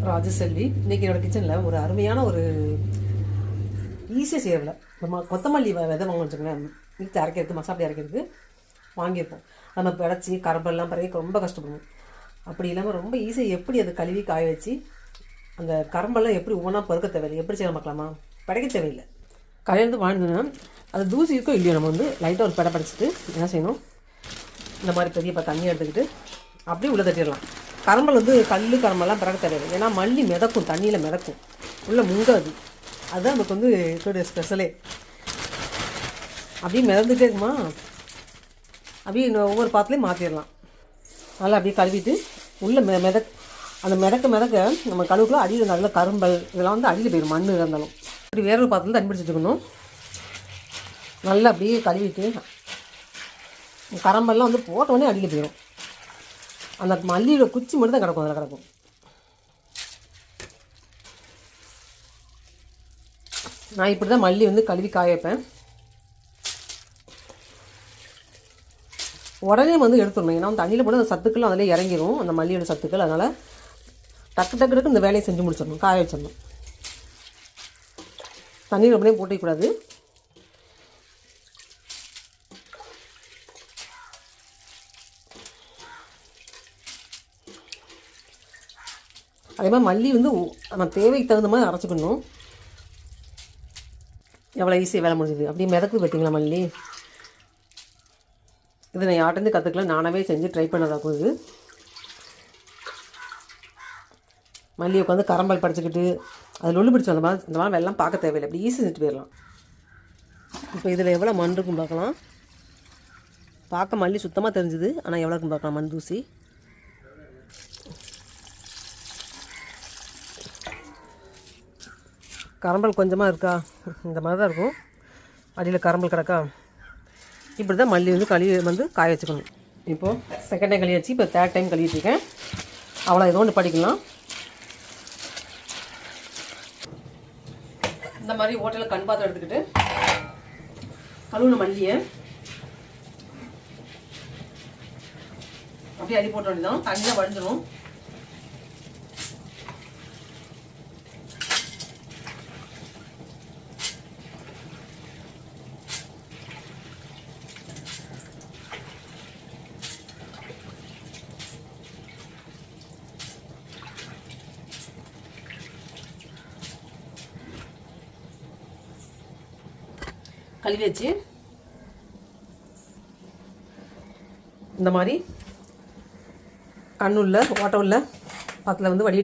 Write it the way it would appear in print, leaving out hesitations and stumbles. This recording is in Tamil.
ராஜசெல்வி. இன்றைக்கி என்னோடய கிச்சனில் ஒரு அருமையான ஒரு ஈஸியாக செய்யறதில்ல. நம்ம கொத்தமல்லி விதை வாங்க வச்சுக்கோங்களேன். வீட்டு அரைக்கிறதுக்கு மசாலா அரைக்கிறதுக்கு வாங்கியிருப்போம். நம்ம பிடச்சி கரம்பெல்லாம் பிறகு ரொம்ப கஷ்டப்படுவோம். அப்படி இல்லாமல் ரொம்ப ஈஸியாக எப்படி அதை கழுவி காய வச்சு அந்த கரம்பெல்லாம் எப்படி ஒவ்வொன்றா பருக்க தேவையில்லை, எப்படி செய்ய பார்க்கலாமா? படைக்க தேவையில்லை. கடையிலேருந்து வாங்கினோன்னா அது தூசி இருக்கோ இல்லையோ நம்ம வந்து லைட்டாக ஒரு படைச்சிட்டு என்ன செய்யணும், இந்த மாதிரி பெரிய தண்ணியை எடுத்துக்கிட்டு அப்படியே உள்ளே தட்டிடலாம். கரம்பல் வந்து கரம்பெல்லாம் பிறக்க தேவையில்லை. ஏன்னா மல்லி மிதக்கும், தண்ணியில் மிதக்கும், உள்ளே முங்காது. அதுதான் நமக்கு வந்து இதோடைய ஸ்பெஷலே. அப்படியே மிதந்துட்டே இருக்குமா, அப்படியே ஒவ்வொரு பாத்திலையும் மாற்றிடலாம். நல்லா அப்படியே கழுவிட்டு உள்ளே அந்த மிதக்க நம்ம கழுவுக்குள்ள அடியில் நல்ல கரும்பல் இதெல்லாம் வந்து அடியில் போயிடும், மண் இருந்தாலும். அப்படி வேறொரு பாத்திரத்தில் தண்ணி பிடிச்சி வச்சுக்கணும். நல்லா அப்படியே கழுவிட்டு கரம்பெல்லாம் வந்து போட்டோடனே அடியில் போயிடும். அந்த மல்லியோட குச்சி மட்டும் தான் கிடக்கும், அதில் கிடக்கும். நான் இப்படி தான் மல்லி வந்து கழுவி காய வைப்பேன். உடனே வந்து எடுத்துடணும். ஏன்னா தண்ணியில் போட்டு அந்த சத்துக்கள் அதிலே இறங்கிடும், அந்த மல்லியோட சத்துக்கள். அதனால் டக்கு இந்த வேலையை செஞ்சு முடிச்சிடணும், காய வச்சிடணும். தண்ணீர் அப்படியே போட்டிக்கூடாது. அதே மாதிரி மல்லி வந்து நம்ம தேவைக்கு தகுந்த மாதிரி அரைச்சிக்கணும். எவ்வளோ ஈஸியாக வேலை முடிஞ்சுது. அப்படியே மிதக்குது பார்த்தீங்களா மல்லி. இது நான் யார்ட்டேருந்து கற்றுக்கல, நானாகவே செஞ்சு ட்ரை பண்ணதாக்கும். இது மல்லி உட்காந்து கரம்பல் படிச்சுக்கிட்டு அதில் உள்ளு பிடிச்சி அந்த மாதிரி வெள்ளம் பார்க்க தேவையில்லை, அப்படி ஈஸி செஞ்சு போயிடலாம். இப்போ இதில் எவ்வளோ மண் இருக்கும் பார்க்கலாம். பார்க்க மல்லி சுத்தமாக தெரிஞ்சுது, ஆனால் எவ்வளோ இருக்கும் பார்க்கலாம் மண் தூசி. கரம்பல் கொஞ்சமாக இருக்கா, இந்த மாதிரி தான் இருக்கும். அடியில் கரம்பல் கிடக்கா. இப்படி தான் மல்லி வந்து கழுவி வந்து காய வச்சுக்கணும். இப்போது செகண்ட் டைம் கழுவி வச்சு இப்போ தேர்ட் டைம் கழுவிட்டுருக்கேன். அவ்வளோ ஏதோ ஒன்று படிக்கலாம். இந்த மாதிரி ஹோட்டலில் கண் பாத்திரம் எடுத்துக்கிட்டு கழுவுன மல்லியை அப்படியே அடி போட்ட வேண்டியதான். தண்ணியாக வடிஞ்சிடும். கழுவி வச்சு இந்த மாதிரி கண்ணுள்ள ஓட்ட உள்ள பாத்தில் வந்து வடி